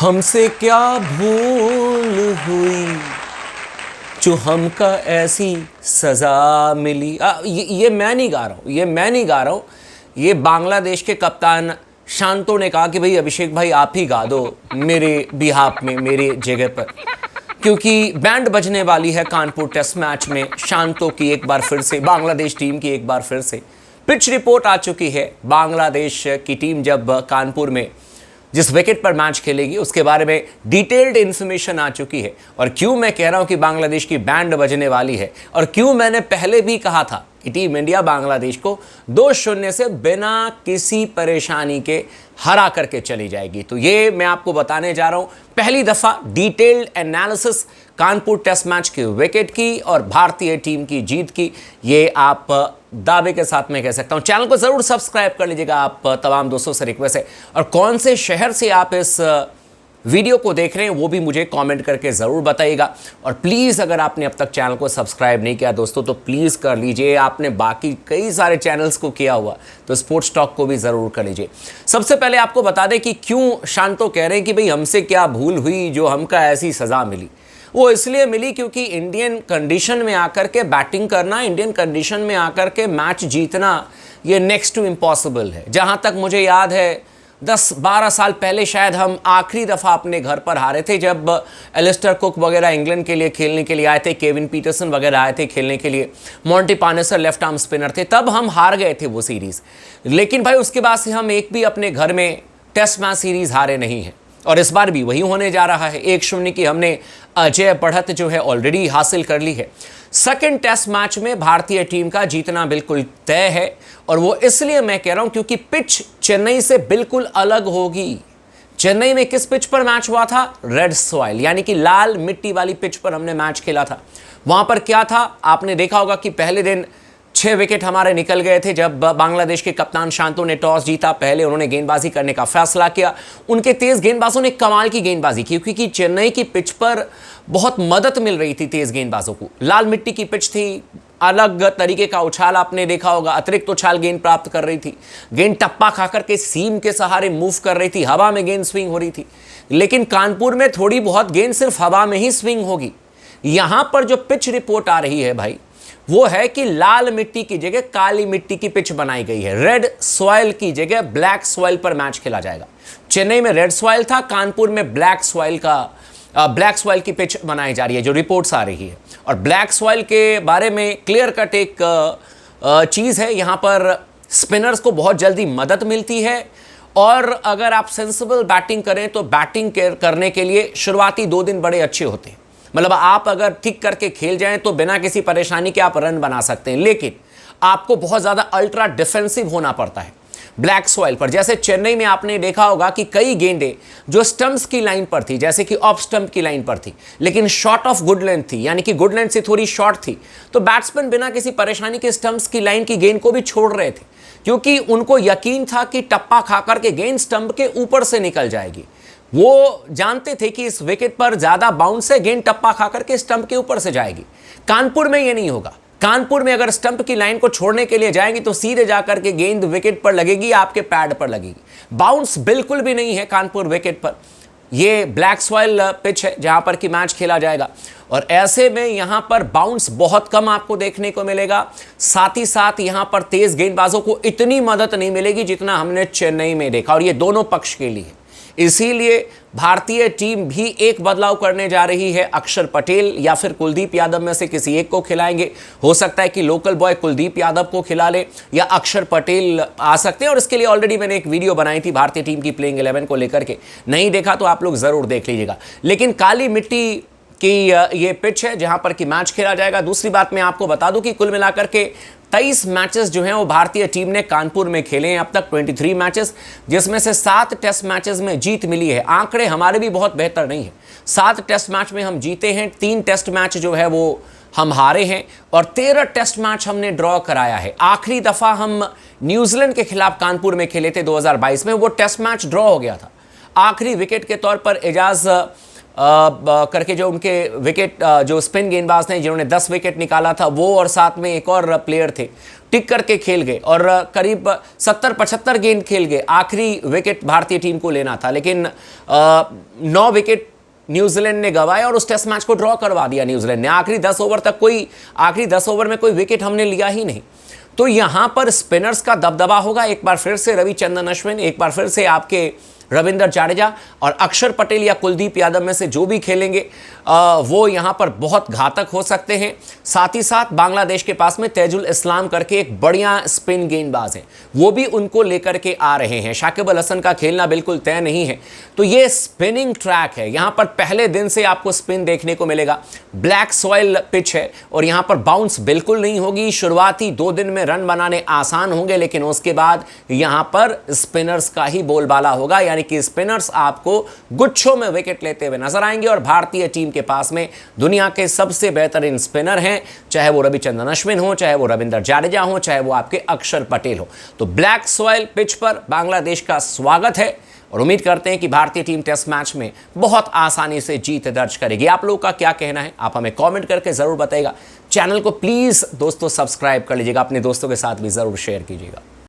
हमसे क्या भूल हुई जो हमका ऐसी सजा मिली। ये मैं नहीं गा रहा हूँ, ये बांग्लादेश के कप्तान शांतो ने कहा कि भाई अभिषेक भाई आप ही गा दो मेरे बिहाफ में, मेरे जगह पर, क्योंकि बैंड बजने वाली है कानपुर टेस्ट मैच में शांतो की एक बार फिर से, बांग्लादेश टीम की एक बार फिर से। पिच रिपोर्ट आ चुकी है, बांग्लादेश की टीम जब कानपुर में जिस विकेट पर मैच खेलेगी उसके बारे में डिटेल्ड इंफॉर्मेशन आ चुकी है। और क्यों मैं कह रहा हूं कि बांग्लादेश की बैंड बजने वाली है, और क्यों मैंने पहले भी कहा था कि टीम इंडिया बांग्लादेश को 2-0 से बिना किसी परेशानी के हरा करके चली जाएगी, तो ये मैं आपको बताने जा रहा हूं। पहली दफा detailed analysis Kanpur test match के विकेट की और भारतीय टीम की जीत की, ये आप दावे के साथ मैं कह सकता हूं। चैनल को जरूर सब्सक्राइब कर लीजिएगा, आप तमाम दोस्तों से रिक्वेस्ट है। और कौन से शहर से आप इस वीडियो को देख रहे हैं वो भी मुझे कमेंट करके ज़रूर बताइएगा। और प्लीज़ अगर आपने अब तक चैनल को सब्सक्राइब नहीं किया दोस्तों तो प्लीज़ कर लीजिए। आपने बाकी कई सारे चैनल्स को किया हुआ तो स्पोर्ट्स टॉक को भी ज़रूर कर लीजिए। सबसे पहले आपको बता दें कि क्यों शांतो कह रहे हैं कि भाई हमसे क्या भूल हुई जो हमका ऐसी सज़ा मिली। वो इसलिए मिली क्योंकि इंडियन कंडीशन में आकर के बैटिंग करना, इंडियन कंडीशन में आकर के मैच जीतना, ये नेक्स्ट टू इम्पॉसिबल है। जहाँ तक मुझे याद है 10-12 साल पहले शायद हम आखिरी दफ़ा अपने घर पर हारे थे, जब एलिस्टर कुक वगैरह इंग्लैंड के लिए खेलने के लिए आए थे, केविन पीटरसन वगैरह आए थे खेलने के लिए, Monty Panesar left arm spinner थे, तब हम हार गए थे वो सीरीज़। लेकिन भाई उसके बाद से हम एक भी अपने घर में टेस्ट मैच सीरीज़ हारे नहीं हैं, और इस बार भी वही होने जा रहा है। 1-0 की हमने अजय बढ़त जो है ऑलरेडी हासिल कर ली है। सेकंड टेस्ट मैच में भारतीय टीम का जीतना बिल्कुल तय है, और वो इसलिए मैं कह रहा हूं क्योंकि पिच चेन्नई से बिल्कुल अलग होगी। चेन्नई में किस पिच पर मैच हुआ था? रेड सॉइल, यानी कि लाल मिट्टी वाली पिच पर हमने मैच खेला था। वहां पर क्या था, आपने देखा होगा कि पहले दिन 6 विकेट हमारे निकल गए थे जब बांग्लादेश के कप्तान शांतो ने टॉस जीता। पहले उन्होंने गेंदबाजी करने का फैसला किया। उनके तेज गेंदबाजों ने कमाल की गेंदबाजी की, क्योंकि चेन्नई की पिच पर बहुत मदद मिल रही थी तेज गेंदबाजों को। लाल मिट्टी की पिच थी, अलग तरीके का उछाल आपने देखा होगा, अतिरिक्त उछाल गेंद प्राप्त कर रही थी, गेंद टप्पा खाकर के सीम के सहारे मूव कर रही थी, हवा में गेंद स्विंग हो रही थी। लेकिन कानपुर में थोड़ी बहुत गेंद सिर्फ हवा में ही स्विंग होगी। यहां पर जो पिच रिपोर्ट आ रही है भाई, वो है कि लाल मिट्टी की जगह काली मिट्टी की पिच बनाई गई है। रेड सॉइल की जगह ब्लैक सॉइल पर मैच खेला जाएगा। चेन्नई में रेड सॉइल था, कानपुर में ब्लैक सॉइल की पिच बनाई जा रही है, जो रिपोर्ट्स आ रही है। और ब्लैक सॉइल के बारे में क्लियर कट एक चीज़ है, यहाँ पर स्पिनर्स को बहुत जल्दी मदद मिलती है, और अगर आप सेंसिबल बैटिंग करें तो बैटिंग करने के लिए शुरुआती 2 दिन बड़े अच्छे होते हैं। मतलब आप अगर ठीक करके खेल जाएं तो बिना किसी परेशानी के आप रन बना सकते हैं, लेकिन आपको बहुत ज़्यादा अल्ट्रा डिफेंसिव होना पड़ता है ब्लैक सॉइल पर। जैसे चेन्नई में आपने देखा होगा कि कई गेंदें जो स्टंप्स की लाइन पर थी, जैसे कि ऑफ स्टंप की लाइन पर थी, लेकिन शॉर्ट ऑफ गुड लेंथ थी, यानी कि गुड लेंथ से थोड़ी शॉर्ट थी, तो बैट्समैन बिना किसी परेशानी के स्टंप्स की लाइन की गेंद को भी छोड़ रहे थे, क्योंकि उनको यकीन था कि टप्पा खाकर के गेंद स्टंप के ऊपर से निकल जाएगी। वो जानते थे कि इस विकेट पर ज्यादा बाउंस है, गेंद टप्पा खाकर के स्टंप के ऊपर से जाएगी। कानपुर में ये नहीं होगा। कानपुर में अगर स्टंप की लाइन को छोड़ने के लिए जाएंगी तो सीधे जाकर के गेंद विकेट पर लगेगी, आपके पैड पर लगेगी। बाउंस बिल्कुल भी नहीं है कानपुर विकेट पर। ये ब्लैक सॉइल पिच है जहां पर कि मैच खेला जाएगा, और ऐसे में यहां पर बाउंस बहुत कम आपको देखने को मिलेगा। साथ ही साथ यहां पर तेज गेंदबाजों को इतनी मदद नहीं मिलेगी जितना हमने चेन्नई में देखा, और ये दोनों पक्ष के लिए। इसीलिए भारतीय टीम भी एक बदलाव करने जा रही है। अक्षर पटेल या फिर कुलदीप यादव में से किसी एक को खिलाएंगे। हो सकता है कि लोकल बॉय कुलदीप यादव को खिला ले या अक्षर पटेल आ सकते हैं, और इसके लिए ऑलरेडी मैंने एक वीडियो बनाई थी भारतीय टीम की प्लेइंग 11 को लेकर के, नहीं देखा तो आप लोग जरूर देख लीजिएगा। लेकिन काली मिट्टी की ये पिच है जहां पर कि मैच खेला जाएगा। दूसरी बात मैं आपको बता दूं कि कुल मिलाकर के 23 मैचेस जो हैं वो भारतीय टीम ने कानपुर में खेले हैं अब तक, 23 मैचेस, जिसमें से 7 टेस्ट मैचेस में जीत मिली है। आंकड़े हमारे भी बहुत बेहतर नहीं है। 7 टेस्ट मैच में हम जीते हैं, 3 टेस्ट मैच जो है वो हम हारे हैं, और 13 टेस्ट मैच हमने ड्रॉ कराया है। आखिरी दफा हम न्यूजीलैंड के खिलाफ कानपुर में खेले थे 2022 में, वो टेस्ट मैच ड्रॉ हो गया था। आखिरी विकेट के तौर पर एजाज करके जो उनके विकेट जो स्पिन गेंदबाज थे जिन्होंने 10 विकेट निकाला था, वो और साथ में एक और प्लेयर थे, टिक करके खेल गए और करीब 70-75 गेंद खेल गए। आखिरी विकेट भारतीय टीम को लेना था, लेकिन 9 विकेट न्यूजीलैंड ने गंवाए और उस टेस्ट मैच को ड्रॉ करवा दिया न्यूजीलैंड ने। आखिरी 10 ओवर में कोई विकेट हमने लिया ही नहीं। तो यहां पर स्पिनर्स का दबदबा होगा। एक बार फिर से रविचंद्रन अश्विन, एक बार फिर से आपके रविंद्र जाडेजा और अक्षर पटेल या कुलदीप यादव में से जो भी खेलेंगे वो यहां पर बहुत घातक हो सकते हैं। साथ ही साथ बांग्लादेश के पास में तेजुल इस्लाम करके एक बढ़िया स्पिन गेंदबाज है, वो भी उनको लेकर के आ रहे हैं। शाकिब अल हसन का खेलना बिल्कुल तय नहीं है। तो ये स्पिनिंग ट्रैक है, यहां पर पहले दिन से आपको स्पिन देखने को मिलेगा। ब्लैक सॉइल पिच है और यहां पर बाउंस बिल्कुल नहीं होगी। शुरुआती 2 दिन में रन बनाने आसान होंगे, लेकिन उसके बाद यहां पर स्पिनर्स का ही बोलबाला होगा, यानी कि स्पिनर्स आपको गुच्छों में विकेट लेते हुए नजर आएंगे। और भारतीय टीम के पास में दुनिया के सबसे बेहतरीन स्पिनर हैं, चाहे वो रविचंद्रन अश्विन हो, चाहे वो रविंद्र जाडेजा हो, चाहे वो आपके अक्षर पटेल हो। तो ब्लैक सॉइल पिच पर बांग्लादेश का स्वागत है और उम्मीद करते हैं कि भारतीय टीम टेस्ट मैच में बहुत आसानी से जीत दर्ज करेगी। आप लोगों का क्या कहना है, आप हमें कमेंट करके जरूर बताइएगा। चैनल को प्लीज दोस्तों सब्सक्राइब कर लीजिएगा, अपने दोस्तों के साथ भी जरूर शेयर कीजिएगा।